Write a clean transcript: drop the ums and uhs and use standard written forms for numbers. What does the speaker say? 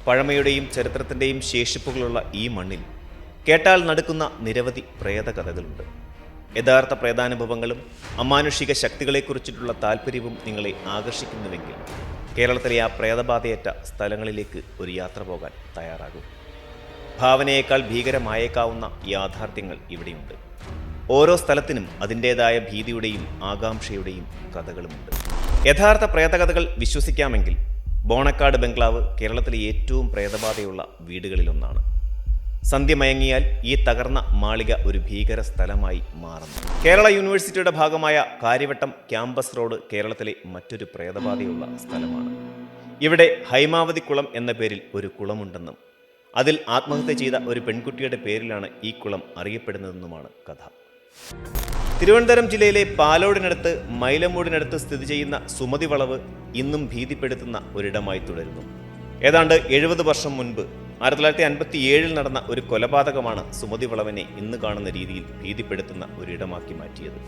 പഴമയുടെയും ചരിത്രത്തിൻ്റെയും ശേഷിപ്പുകളുള്ള ഈ മണ്ണിൽ കേട്ടാൽ നടുക്കുന്ന നിരവധി പ്രേതകഥകളുണ്ട്. യഥാർത്ഥ പ്രേതാനുഭവങ്ങളും അമാനുഷിക ശക്തികളെക്കുറിച്ചിട്ടുള്ള താല്പര്യവും നിങ്ങളെ ആകർഷിക്കുന്നുവെങ്കിൽ കേരളത്തിലെ ആ പ്രേതബാധയേറ്റ സ്ഥലങ്ങളിലേക്ക് ഒരു യാത്ര പോകാൻ തയ്യാറാകും. ഭാവനയേക്കാൾ ഭീകരമായേക്കാവുന്ന യാഥാർത്ഥ്യങ്ങൾ ഇവിടെയുണ്ട്. ഓരോ സ്ഥലത്തിനും അതിൻ്റേതായ ഭീതിയുടെയും ആകാംക്ഷയുടെയും കഥകളുമുണ്ട്. യഥാർത്ഥ പ്രേതകഥകൾ വിശ്വസിക്കാമെങ്കിൽ ബോണക്കാട് ബംഗ്ലാവ് കേരളത്തിലെ ഏറ്റവും പ്രേതബാധയുള്ള വീടുകളിലൊന്നാണ്. സന്ധ്യ മയങ്ങിയാൽ ഈ തകർന്ന മാളിക ഒരു ഭീകര സ്ഥലമായി മാറുന്നു. കേരള യൂണിവേഴ്സിറ്റിയുടെ ഭാഗമായ കാര്യവട്ടം ക്യാമ്പസ് റോഡ് കേരളത്തിലെ മറ്റൊരു പ്രേതബാധയുള്ള സ്ഥലമാണ്. ഇവിടെ ഹൈമാവതി കുളം എന്ന പേരിൽ ഒരു കുളമുണ്ടെന്നും അതിൽ ആത്മഹത്യ ചെയ്ത ഒരു പെൺകുട്ടിയുടെ പേരിലാണ് ഈ കുളം അറിയപ്പെടുന്നതെന്നുമാണ് കഥ. തിരുവനന്തപുരം ജില്ലയിലെ പാലോടിനടുത്ത് മൈലമൂടിനടുത്ത് സ്ഥിതി ചെയ്യുന്ന സുമതി വളവ് ഇന്നും ഭീതിപ്പെടുത്തുന്ന ഒരിടമായി തുടരുന്നു. ഏതാണ്ട് 70 വർഷം മുൻപ് 1957 നടന്ന ഒരു കൊലപാതകമാണ് സുമതി വളവിനെ ഇന്ന് കാണുന്ന രീതിയിൽ ഭീതിപ്പെടുത്തുന്ന ഒരിടമാക്കി മാറ്റിയത്.